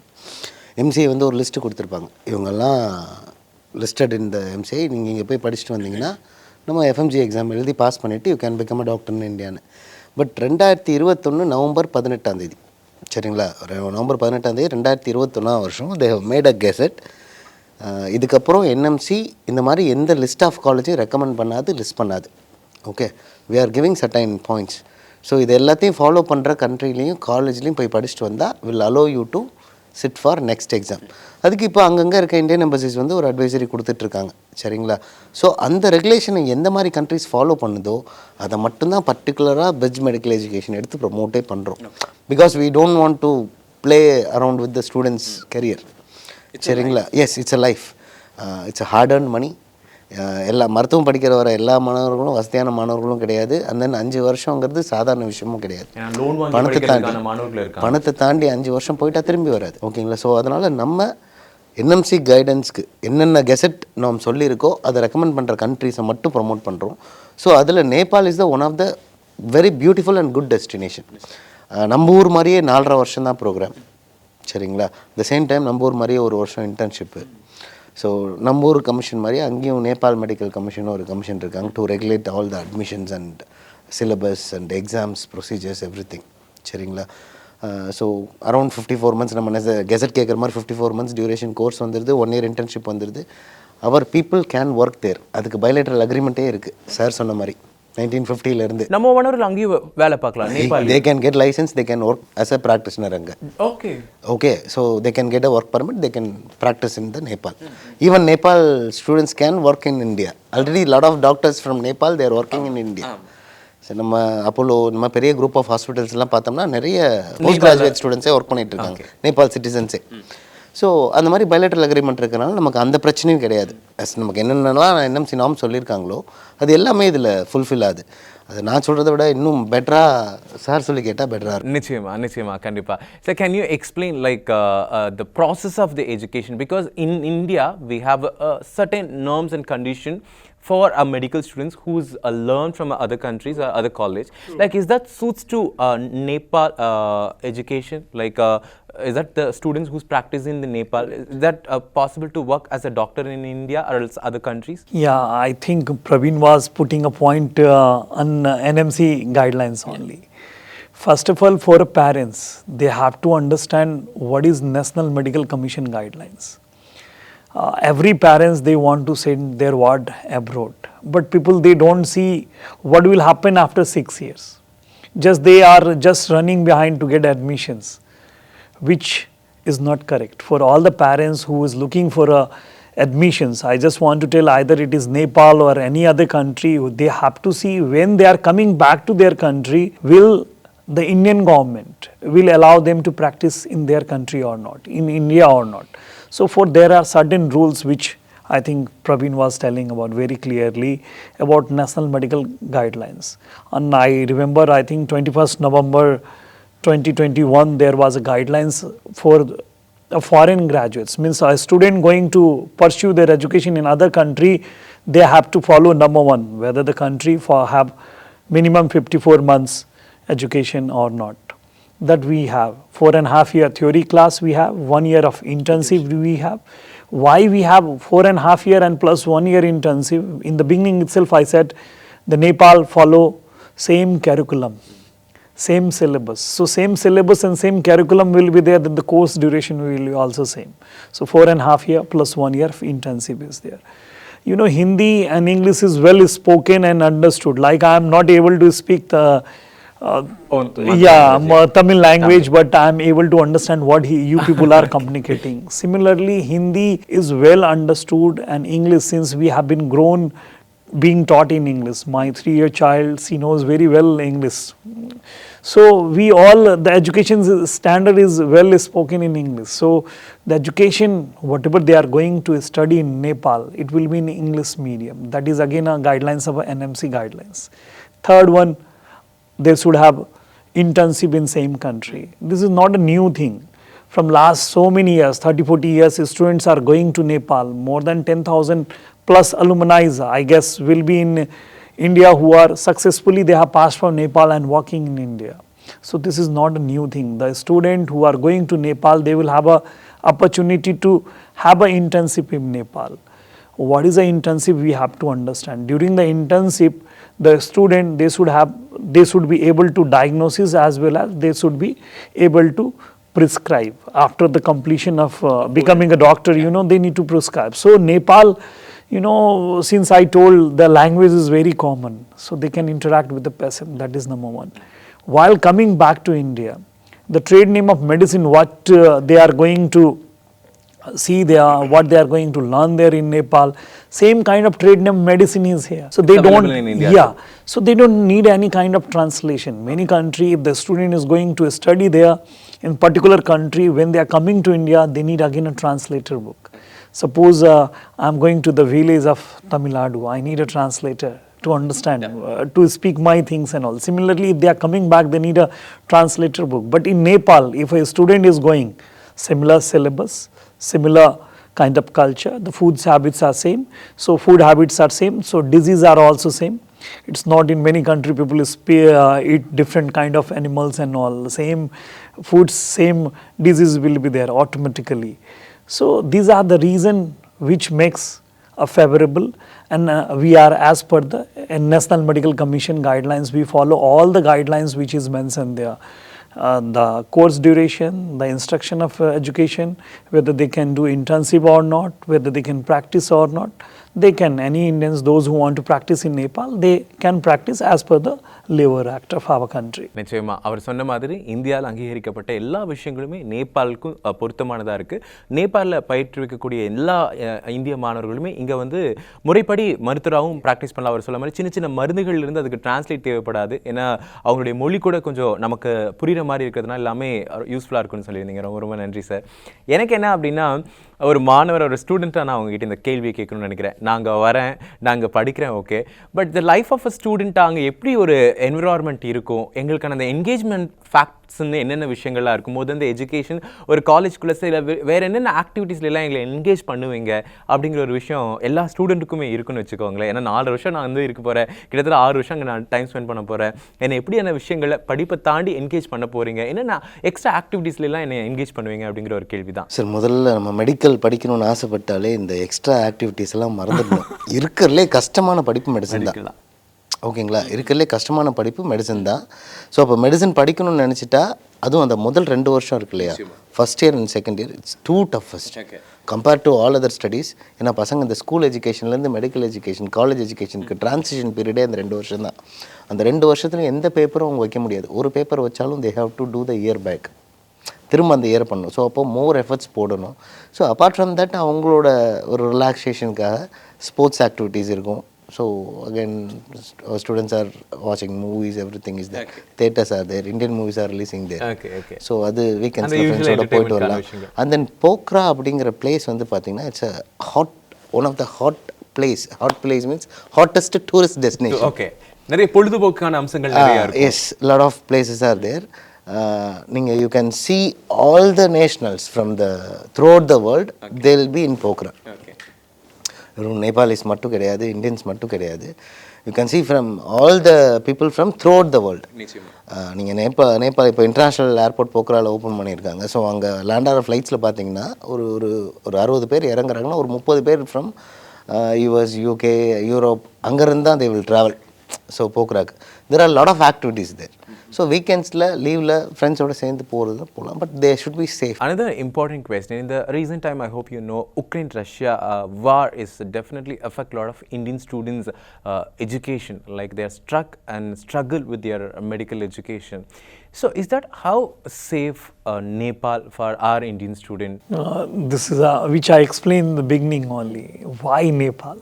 எம்சிஏ ஒரு லிஸ்ட்டு கொடுத்துருப்பாங்க, இவங்கெல்லாம் லிஸ்டட் இந்த எம்சிஏ, நீங்கள் இங்கே போய் படிச்சுட்டு வந்தீங்கன்னா நம்ம எஃப்எம்ஜி எக்ஸாம் எழுதி பாஸ் பண்ணிவிட்டு you can become a doctor in இந்தியான்னு. பட் 2021 நவம்பர் 18 சரிங்களா, நவம்பர் 18 2021 வருஷம் they have made a gazette. இதுக்கப்புறம் என்எம்சி இந்த மாதிரி எந்த லிஸ்ட் ஆஃப் காலேஜையும் ரெக்கமெண்ட் பண்ணாது, லிஸ்ட் பண்ணாது. Okay, we are giving certain points. So இது எல்லாத்தையும் ஃபாலோ பண்ணுற கண்ட்ரிலையும் காலேஜ்லேயும் போய் படிச்சுட்டு வந்தால் will allow you to sit for next exam. அதுக்கு இப்போ அங்கங்கே இருக்க இந்தியன் எம்பசிஸ் ஒரு அட்வைசரி கொடுத்துட்ருக்காங்க, சரிங்களா. ஸோ அந்த ரெகுலேஷனை எந்த மாதிரி கண்ட்ரிஸ் ஃபாலோ பண்ணுதோ அதை மட்டும்தான் பர்டிகுலராக பெஸ்ட் மெடிக்கல் எஜுகேஷன் எடுத்து ப்ரொமோட்டே பண்ணுறோம். Because we don't want to play around with the students' career, சரிங்களா. Yes, it's a life, it's a hard earned money. எல்லா மருத்துவம் படிக்கிற வர எல்லா மாணவர்களும் வசதியான மாணவர்களும் கிடையாது. அந்த 5 வருஷங்கிறது சாதாரண விஷயமும் கிடையாது. பணத்தை தாண்டி 5 வருஷம் போயிட்டா திரும்பி வராது, ஓகேங்களா. ஸோ அதனால் நம்ம என்எம்சி கைடன்ஸ்க்கு என்னென்ன கெசட் நாம் சொல்லியிருக்கோ அதை ரெக்கமெண்ட் பண்ணுற கண்ட்ரிஸை மட்டும் ப்ரொமோட் பண்ணுறோம். ஸோ அதில் Nepal is the one of the very beautiful and good destination. நம்ம ஊர் மாதிரியே 4.5 வருஷம் தான் ப்ரோக்ராம், சரிங்களா. த சேம் டைம் நம்ம ஊர் மாதிரியே 1 வருஷம் இன்டர்ன்ஷிப்பு. ஸோ நம்ம ஊர் கமிஷன் மாதிரி அங்கேயும் நேபாள் மெடிக்கல் கமிஷனும் ஒரு கமிஷன் இருக்காங்க to regulate all the admissions and syllabus and exams procedures every thing, சரிங்களா. ஸோ அரௌண்ட் 54 months நம்ம கெசட் கேட்குற மாதிரி 54 months டியூரேஷன் கோர்ஸ் வந்துடுது, 1 year இன்டர்ன்ஷிப் வந்துடுது. அவர் பீப்புள் கேன் ஒர்க் தேர். அதுக்கு பைலேட்ரல் அக்ரிமெண்ட்டே இருக்குது சார் சொன்ன மாதிரி 1950 நம்ம மாணவர்கள் அங்கேயும் வேலை பார்க்கலாம். they can get license, they can work as a practitioner அங்க. Okay, so they can get a work permit, they can practice in the Nepal. Even Nepal students can work in India. Already lot of doctors from Nepal they are working in India. So நம்ம Apollo நம்ம பெரிய group of ஹாஸ்பிட்டல்ஸ்லாம் பார்த்தோம்னா நிறைய post graduate ஸ்டூடெண்ட்ஸே work பண்ணிட்டு இருக்காங்க, Nepal சிட்டிசன்ஸே. So அந்த மாதிரி bilateral agreement இருக்கிறனால நமக்கு அந்த பிரச்சனையும் கிடையாது. நமக்கு என்னென்னலாம் என்எம்சி நாம் சொல்லியிருக்காங்களோ அது எல்லாமே இதில் ஃபுல்ஃபில் ஆகுது. அது நான் சொல்கிறத விட இன்னும் பெட்டராக சார் சொல்லி கேட்டால் பெட்டராக இருக்கும். நிச்சயமா கண்டிப்பா. So can you explain like the process of the education, because in India we have certain norms and condition for medical students who's learned from other countries or other college. Like is that suits to Nepal education? Like is that the students who's practicing in the Nepal, is that possible to work as a doctor in India or else other countries? Yeah, I think Praveen was putting a point on NMC guidelines only. First of all, for parents, they have to understand what is National Medical Commission guidelines. Every parents, they want to send their ward abroad, but people, they don't see what will happen after 6 years. They are just running behind to get admissions, which is not correct. For all the parents who is looking for admissions, I just want to tell, either it is Nepal or any other country, they have to see when they are coming back to their country, will the Indian government will allow them to practice in their country or not, in India or not. So for there are certain rules which I think Praveen was telling about very clearly about National Medical Guidelines. And I remember, I think 21st November 2021, there was a guidelines for foreign graduates. Means a student going to pursue their education in other country, they have to follow number one, whether the country have minimum 54 months education or not. That we have 4.5 year theory class, we have 1 year of intensive we have. Why we have 4.5 year and plus 1 year intensive? In the beginning itself I said the Nepal follow same curriculum, same syllabus. So same syllabus and same curriculum will be there, then the course duration will be also same. So 4.5 year plus 1 year of intensive is there. You know, Hindi and English is well spoken and understood. Like I am not able to speak the Tamil language, but I am able to understand what you people are communicating. Similarly, Hindi is well understood, and English, since we have been grown being taught in English. My 3-year child, she knows very well English. So we all, the education standard is well spoken in English. So the education, whatever they are going to study in Nepal, it will be in English medium. That is again a guidelines of NMC guidelines. Third one, they should have internship in same country. This is not a new thing. From last so many years, 30-40 years, students are going to Nepal. More than 10,000 plus alumni, I guess, will be in India who are successfully, they have passed from Nepal and working in India. So this is not a new thing. The student who are going to Nepal, they will have a opportunity to have an internship in Nepal. What is an internship? We have to understand. During the internship, the student, they should be able to diagnose as well as they should be able to prescribe. After the completion of becoming a doctor, you know, they need to prescribe. So Nepal, you know, since I told, the language is very common, so they can interact with the patient. That is number one. While coming back to India, the trade name of medicine, what they are going to see there, what they are going to learn there in Nepal, same kind of trade name medicine is here. So they don't, in India. yeah, so they don't need any kind of translation. Many country, if the student is going to study there in particular country, when they are coming to India, they need again a translator book. Suppose I am going to the village of Tamil Nadu, I need a translator to understand, to speak my things and all. Similarly, if they are coming back, they need a translator book. But in Nepal, if a student is going, similar syllabus, similar kind of culture, the food habits are same, so food habits are same, so disease are also same. It's not in many country people eat different kind of animals and all. Same foods, same disease will be there automatically. So these are the reason which makes a favorable, and we are, as per the National Medical Commission guidelines, we follow all the guidelines which is mentioned there. The course duration, the instruction of education, whether they can do internship or not, whether they can practice or not. They can, any Indians, those who want to practice in Nepal, they can practice as per the Labor Act of our country. நிச்சயமா அவர் சொன்ன மாதிரி இந்தியாவில் அங்கீகரிக்கப்பட்ட எல்லா விஷயங்களுமே நேபாளுக்கும் பொருத்தமானதாக இருக்குது. நேபாளில் பயிற்றுவிக்கக்கூடிய எல்லா இந்திய மாணவர்களுமே இங்கே வந்து முறைப்படி மருத்துவராகவும் ப்ராக்டிஸ் பண்ணலாம். அவர் சொல்ல மாதிரி சின்ன சின்ன மருந்துகள் இருந்து அதுக்கு டிரான்ஸ்லேட் தேவைப்படாது. ஏன்னா அவங்களுடைய மொழி கூட கொஞ்சம் நமக்கு புரிகிற மாதிரி இருக்கிறதுனால எல்லாமே யூஸ்ஃபுல்லாக இருக்குன்னு சொல்லியிருந்தீங்க. ரொம்ப ரொம்ப நன்றி சார். எனக்கு என்ன அப்படின்னா, ஒரு மாணவர் ஒரு ஸ்டூடெண்ட்டாக நான் அவங்ககிட்ட இந்த கேள்வியை கேட்கணும்னு நினைக்கிறேன். நாங்கள் வரேன், நாங்கள் படிக்கிறேன், okay, but the life of a ஸ்டூடெண்ட்டாக அங்கே எப்படி ஒரு என்விரான்மெண்ட் இருக்கும், எங்களுக்கான அந்த என்கேஜ்மெண்ட் ஃபேக்ட்ஸ்ன்னு என்னென்ன விஷயங்கள்லாம் இருக்கும் போது அந்த எஜுகேஷன் ஒரு காலேஜ்குள்ளே சில வேறு என்னென்ன ஆக்டிவிட்டீஸ்லாம் எங்களை என்கேஜ் பண்ணுவீங்க அப்படிங்கிற ஒரு விஷயம் எல்லா ஸ்டூடெண்ட்டுக்குமே இருக்குன்னு வச்சுக்கோங்களேன். ஏன்னா 4 வருஷம் நான் வந்து இருக்க போகிறேன், கிட்டத்தட்ட 6 வருஷம் அங்கே நான் டைம் ஸ்பெண்ட் பண்ண போகிறேன். என்னை எப்படியான விஷயங்களை படிப்பை தாண்டி என்கேஜ் பண்ண போகிறீங்க, என்னென்ன எக்ஸ்ட்ரா ஆக்டிவிட்டீஸ்லாம் என்னை என்கேஜ் பண்ணுவீங்க அப்படிங்கிற ஒரு கேள்வி தான் சார். முதல்ல நம்ம மெடிக்கல் படிக்கணும்னு ஆசைப்பட்டாலே இந்த எக்ஸ்ட்ரா ஆக்டிவிட்டீஸ் எல்லாம் மறந்துடணும். இருக்கிறதுலே கஷ்டமான படிப்பு மெடிசன் தான். ஓகேங்களா, இருக்கிறதுலே கஷ்டமான படிப்பு மெடிசன் தான். ஸோ அப்போ மெடிசன் படிக்கணும்னு நினச்சிட்டா அதுவும் அந்த முதல் 2 வருஷம் இருக்கு இல்லையா, first year and second year, it's too toughest compared to all other studies. ஏன்னா பசங்க இந்த ஸ்கூல் எஜுகேஷன்லேருந்து மெடிக்கல் எஜுகேஷன், காலேஜ் எஜுகேஷனுக்கு ட்ரான்சிஷன் பீரியடே அந்த 2 வருஷம் தான். அந்த 2 வருஷத்துல எந்த பேப்பரும் அவங்க வைக்க முடியாது. ஒரு பேப்பர் வச்சாலும் they have to do the year back, திரும்ப அந்த இயர் பண்ணணும். ஸோ அப்போ மோர் எஃபர்ட்ஸ் போடணும். ஸோ அப்பார்ட் ஃப்ரம் தட் அவங்களோட ஒரு ரிலாக்ஸேஷனுக்காக ஸ்போர்ட்ஸ் ஆக்டிவிட்டீஸ் இருக்கும். ஸோ அகெயின் ஸ்டூடெண்ட்ஸ் ஆர் வாட்சிங் movies, everything is there. Theatres are there, Indian movies are releasing there. So அது வீக்கெண்ட்ஸில் ஃப்ரெண்ட்ஸோட போயிட்டு வரலாம். அண்ட் தென் போக்ரா அப்படிங்கிற பிளேஸ் வந்து பார்த்தீங்கன்னா it's a hot, one of the hot place means hottest tourist destination. Okay, நிறைய பொழுதுபோக்கான அம்சங்கள் நிறைய இருக்கு. Yes, lot of places are there. நீங்கள் you can see all the nationals from the throughout the world, they will be in Pokhara. வெறும் Nepalese மட்டும் கிடையாது, Indians மட்டும் கிடையாது. You can see from all the people from throughout the world. நீங்கள் நேபாள் இப்போ international airport போக்ராவில் open பண்ணியிருக்காங்க. So அங்கே land ஆகிற ஃப்ளைட்ஸில் பார்த்தீங்கன்னா ஒரு 60 பேர் இறங்குறாங்கன்னா ஒரு 30 பேர் ஃப்ரம் US, UK, யூரோப், அங்கேருந்து தான் they will travel. ஸோ போக்ராக்கு there are a lot of activities there. So வீக்கெண்ட்ஸில் லீவில் ஃப்ரெண்ட்ஸோட சேர்ந்து போகிறது போகலாம், but they should be safe. Another important question, in the recent time I hope you know Ukraine-Russia war is definitely affect a lot of Indian students education, like they are struck and struggle with their medical education. So is that how safe Nepal for our Indian student? This is which I explained in the beginning only. Why Nepal?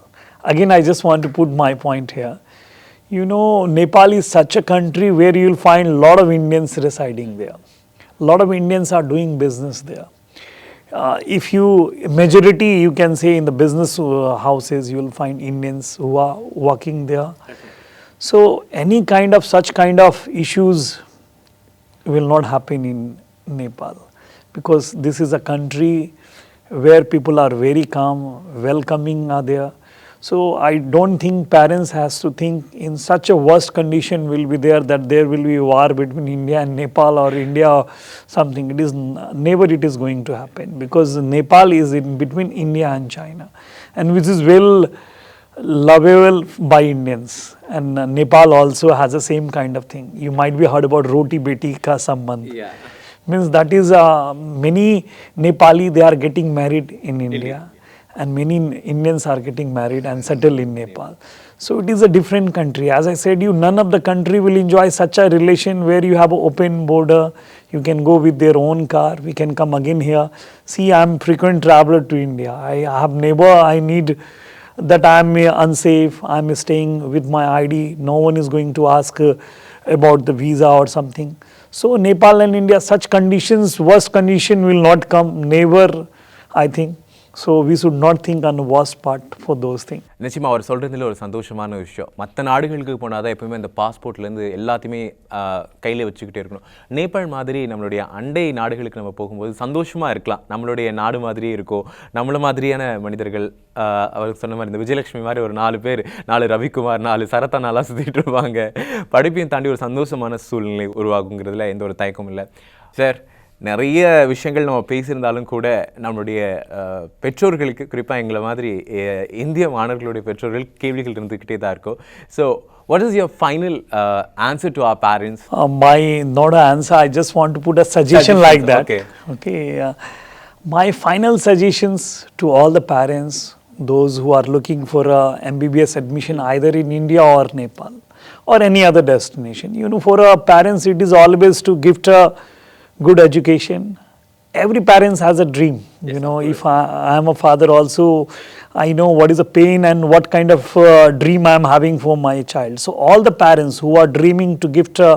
Again, I just want to put my point here. You know, Nepal is such a country where you will find a lot of Indians residing there. A lot of Indians are doing business there. If you, majority you can say in the business houses, you will find Indians who are working there. So any such kind of issues will not happen in Nepal, because this is a country where people are very calm, welcoming are there. So I don't think parents has to think in such a worst condition will be there, that there will be war between India and Nepal or India or something. It is never it is going to happen, because Nepal is in between India and China, and which is well lovable by Indians. And Nepal also has the same kind of thing. You might be heard about roti beti ka sambandh. Means that is many Nepali, they are getting married in India. And many Indians are getting married and settled in Nepal. So it is a different country. As I said, none of the country will enjoy such a relation where you have an open border. You can go with their own car. We can come again here. See, I am frequent traveler to India. I have never, I need that I am unsafe. I am staying with my ID. No one is going to ask about the visa or something. So Nepal and India, such conditions, worst condition will not come. Never, I think. So we should not think on the worst part for those things. நிச்சயமாக அவர் சொல்கிறதுல ஒரு சந்தோஷமான விஷயம், மற்ற நாடுகளுக்கு போனால் தான் எப்பவுமே இந்த பாஸ்போர்ட்லேருந்து எல்லாத்தையுமே கையில் வச்சுக்கிட்டே இருக்கணும். நேபாள் மாதிரி நம்மளுடைய அண்டை நாடுகளுக்கு நம்ம போகும்போது சந்தோஷமாக இருக்கலாம், நம்மளுடைய நாடு மாதிரியே இருக்கும், நம்மள மாதிரியான மனிதர்கள். அவருக்கு சொன்ன மாதிரி இந்த விஜயலட்சுமி மாதிரி ஒரு 4 பேர், 4 ரவிக்குமார், 4 சரத்தா நாளாக சுற்றிட்டு இருப்பாங்க. படிப்பையும் தாண்டி ஒரு சந்தோஷமான சூழ்நிலை உருவாகுங்கிறதுல எந்த ஒரு தயக்கமும் இல்லை. சார், நிறைய விஷயங்கள் நம்ம பேசியிருந்தாலும் கூட நம்மளுடைய பெற்றோர்களுக்கு, குறிப்பாக எங்களை மாதிரி இந்திய மாணவர்களுடைய பெற்றோர்கள் கேள்விகள் இருந்துக்கிட்டே தான் இருக்கும். So what is your final answer to our parents? Not an answer, I just want to put a suggestion like that. Okay. My final suggestions to all the parents, those who are looking for a MBBS admission either in India or Nepal or any other destination. For our parents, it is always to gift a good education. Every parent has a dream. If I am a father also, I know what is the pain and what kind of dream I am having for my child. So all the parents who are dreaming to gift a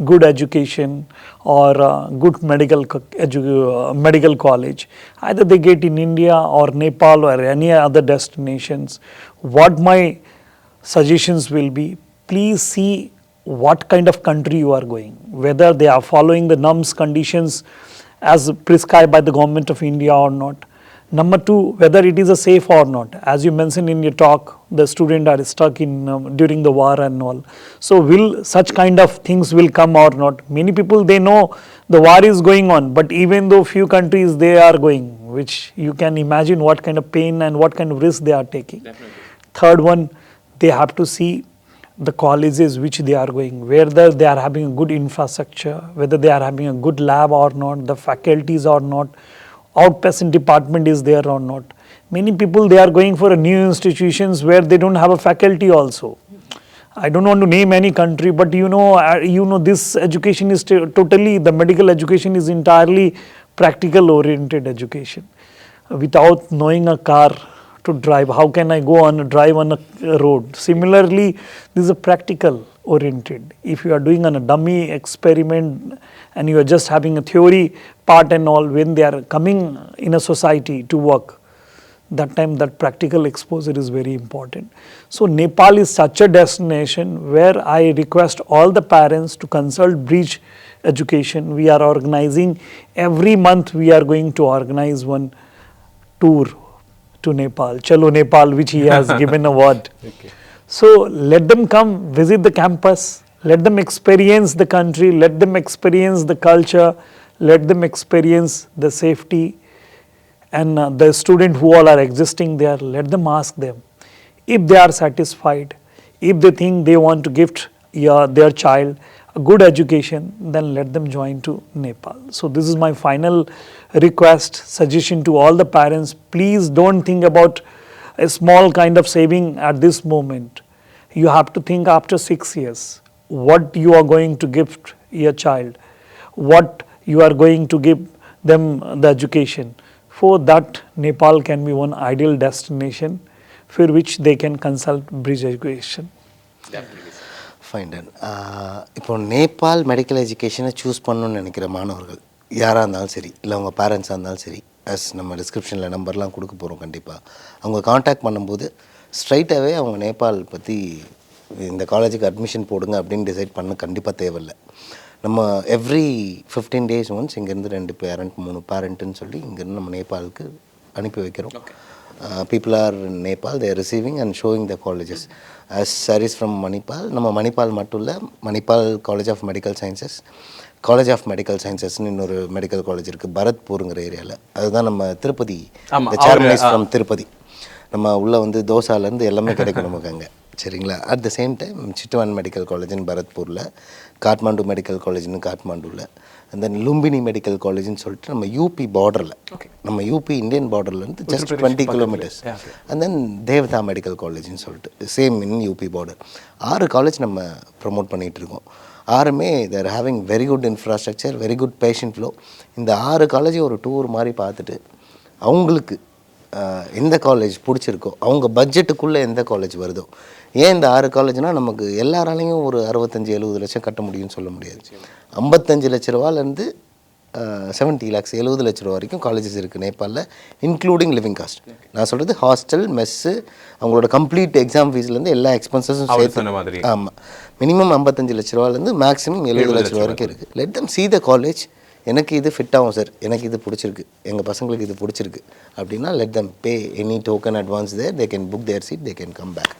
good education or good medical college. Either they get in India or Nepal or any other destinations. What my suggestions will be, please see what kind of country you are going, whether they are following the NUMS conditions as prescribed by the government of India or not. Number two, whether it is a safe or not. As you mentioned in your talk, the students are stuck in during the war and all. So will such kind of things will come or not? Many people, they know the war is going on, but even though few countries they are going, which you can imagine what kind of pain and what kind of risk they are taking. Definitely. Third one, they have to see the colleges which they are going, whether they are having a good infrastructure, whether they are having a good lab or not, the faculties or not, outpatient department is there or not. Many people, they are going for a new institutions where they don't have a faculty also. I don't want to name any country, but you know this education is totally, the medical education is entirely practical oriented education. Without knowing a car to drive, how can I go on a drive on a road? Similarly, this is a practical oriented. If you are doing on a dummy experiment and you are just having a theory part and all, when they are coming in a society to work, that time that practical exposure is very important. So Nepal is such a destination where I request all the parents to consult Bridge Education. We are organizing, every month we are going to organize one tour to Nepal, Chalo Nepal, which he has given a word. Okay. So let them come visit the campus, let them experience the country, let them experience the culture, let them experience the safety, and the student who all are existing there, let them ask them. If they are satisfied, if they think they want to gift their child a good education, then let them join to Nepal. So this is my final request, suggestion to all the parents. Please don't think about a small kind of saving at this moment. You have to think after 6 years, what you are going to gift your child, what you are going to give them the education. For that, Nepal can be one ideal destination for which they can consult Bridge Education. Definitely. Fine done. இப்போ Nepal medical எஜுகேஷனை choose பண்ணணும்னு நினைக்கிற மாணவர்கள் யாராக இருந்தாலும் சரி, இல்லை அவங்க பேரண்ட்ஸாக இருந்தாலும் சரி, நம்ம டிஸ்கிரிப்ஷனில் நம்பர்லாம் கொடுக்க போகிறோம். கண்டிப்பாக அவங்க காண்டாக்ட் பண்ணும்போது ஸ்ட்ரைட்டாகவே அவங்க நேபாள் பற்றி இந்த காலேஜுக்கு அட்மிஷன் போடுங்க அப்படின்னு டிசைட் பண்ண கண்டிப்பாக தேவையில்லை. நம்ம எவ்ரி 15 days ஒன்ஸ் இங்கேருந்து 2 பேரண்ட் 3 பேரண்ட்டுன்னு சொல்லி இங்கேருந்து நம்ம நேபாளுக்கு அனுப்பி வைக்கிறோம். People are in Nepal, they are receiving and showing the colleges. As saris from Manipal, நம்ம மணிப்பால் மட்டும் இல்லை, Manipal college of medical sciences, college of medical சயின்சஸ்ன்னு இன்னொரு மெடிக்கல் காலேஜ் இருக்குது பரத்பூருங்கிற ஏரியாவில். அதுதான் நம்ம Tirupati, chairman is from Tirupati. நம்ம உள்ளே வந்து தோசாலேருந்து எல்லாமே கிடைக்கும் நமக்கு அங்கே, சரிங்களா. At the same time Chitwan medical காலேஜ்னு பரத்பூரில், காட்மாண்டு மெடிக்கல் காலேஜ்னு காட்மாண்டுவில், அண்ட் தென் லும்பினி மெடிக்கல் காலேஜ்னு சொல்லிட்டு நம்ம யூபி பார்டரில், நம்ம யூபி இந்தியன் பார்டர்லேருந்து just 20 kilometers. And then Devdaha medical காலேஜ்னு சொல்லிட்டு same in UP border. 6 college நம்ம ப்ரமோட் பண்ணிகிட்டு இருக்கோம். 6மே there having very good infrastructure, very good patient flow. இந்த 6 காலேஜையும் ஒரு டூர் மாதிரி பார்த்துட்டு அவங்களுக்கு எந்த காலேஜ் பிடிச்சிருக்கோ, அவங்க பட்ஜெட்டுக்குள்ளே எந்த காலேஜ் வருதோ. ஏன் இந்த 6 காலேஜ்னால் நமக்கு எல்லாராலையும் ஒரு 65-70 லட்சம் கட்ட முடியும்னு சொல்ல முடியாது. 55 லட்ச ரூபாலேருந்து 70 lakhs 70 லட்ச ரூபா வரைக்கும் காலேஜஸ் இருக்குது நேபாளில், இன்க்ளூடிங் லிவிங் காஸ்ட். நான் சொல்கிறது ஹாஸ்டல், மெஸ்ஸு, அவங்களோட கம்ப்ளீட் எக்ஸாம் ஃபீஸ்லேருந்து எல்லா எக்ஸ்பென்சஸும் சேர்த்து. ஆமாம், மினிமம் 55 லட்ச ரூபாலேருந்து மேக்ஸிமம் 70 லட்ச ரூபா வரைக்கும் இருக்குது. Let them see the college. எனக்கு இது ஃபிட் ஆகும் சார், எனக்கு இது பிடிச்சிருக்கு, எங்கள் பசங்களுக்கு இது பிடிச்சிருக்கு அப்படின்னா let them pay any token advance there, they can book their seat, they can come back.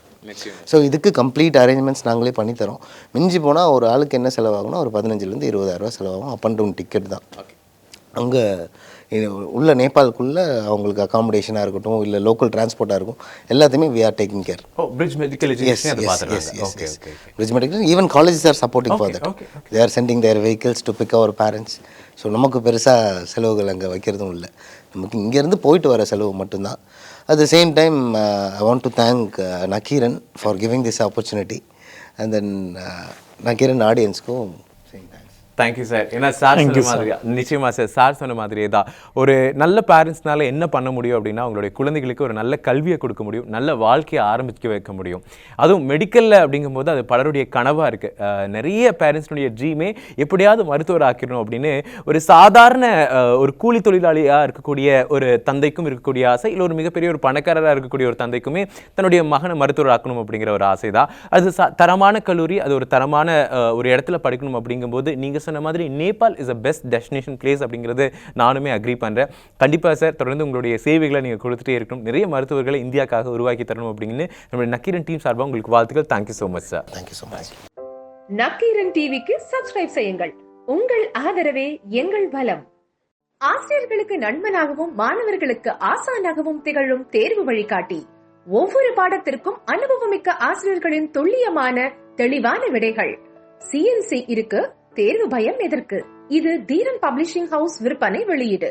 So இதுக்கு கம்ப்ளீட் அரேஞ்ச்மெண்ட்ஸ் நாங்களே பண்ணித்தரோம். மிஞ்சி போனால் ஒரு ஆளுக்கு என்ன செலவாகும்னா ஒரு 15,000 to 20,000 செலவாகும். அப் அண்ட் டவுன் டிக்கெட் தான். அங்கே உள்ள நேபாளுக்குள்ளே அவங்களுக்கு அகாமடேஷனாக இருக்கட்டும், இல்லை லோக்கல் டிரான்ஸ்போர்ட்டாக இருக்கும், எல்லாத்தையுமே we are taking care. Bridge Medical Education. Bridge Medical, even colleges are supporting for that. They are sending their vehicles to pick our parents. So நமக்கு பெருசாக செலவுகள் அங்கே வைக்கிறதும் இல்லை, நமக்கு இங்கேருந்து போயிட்டு வர செலவு மட்டும்தான். At the same time, I want to thank Nakkheeran for giving this opportunity, and then Nakkheeran audience ko saying thanks. Thank you sir. ஏன்னா சார் சொன்ன மாதிரியா, நிச்சயமா சார், சார் சொன்ன மாதிரியே தான் ஒரு நல்ல பேரண்ட்ஸ்னால என்ன பண்ண முடியும் அப்படின்னா அவங்களுடைய குழந்தைகளுக்கு ஒரு நல்ல கல்வியை கொடுக்க முடியும், நல்ல வாழ்க்கையை ஆரம்பிக்க வைக்க முடியும். அதுவும் மெடிக்கலில் அப்படிங்கும்போது அது பலருடைய கனவாக இருக்குது. நிறைய பேரண்ட்ஸ்னுடைய ட்ரீமே எப்படியாவது மருத்துவர் ஆக்கிடணும் அப்படின்னு ஒரு சாதாரண ஒரு கூலி தொழிலாளியாக இருக்கக்கூடிய ஒரு தந்தைக்கும் இருக்கக்கூடிய ஆசை, இல்லை ஒரு மிகப்பெரிய ஒரு பணக்காரராக இருக்கக்கூடிய ஒரு தந்தைக்குமே தன்னுடைய மகனை மருத்துவர் ஆக்கணும் அப்படிங்கிற ஒரு ஆசை தான். அது தரமான கல்லூரி, அது ஒரு தரமான ஒரு இடத்துல படிக்கணும் அப்படிங்கும்போது நீங்கள் சொன்ன மாதிரி Nepal is a best destination place அப்படிங்கிறது நானுமே அக்ரி பண்ணுறேன். கண்டிப்பாக சார், தொடர்ந்து உங்களுடைய சேவைகளை நீங்கள் கொடுத்துட்டே இருக்கணும், நிறைய மருத்துவர்களை இந்தியாவுக்காக உருவாக்கி தரணும் அப்படின்னு நம்மளுடைய நக்கீரன் டீம் சார்பாக உங்களுக்கு வாழ்த்துக்கள். Thank you so much sir. Thank you so much. Nakkeeran டிவிக்கு சப்ஸ்கிரைப் செய்யுங்கள். உங்கள் ஆதரவே எங்கள் பலம். ஆசிரியர்களுக்கு நண்பனாகவும் மாணவர்களுக்கு ஆசானாகவும் திகழும் தேர்வு வழிகாட்டி. ஒவ்வொரு பாடத்திற்கும் அனுபவமிக்க ஆசிரியர்களின் துல்லியமான தெளிவான விடைகள். CNC இருக்கு, தேர்வு பயம் எதற்கு? இது தீரன் பப்ளிஷிங் ஹவுஸ் விற்பனை வெளியீடு.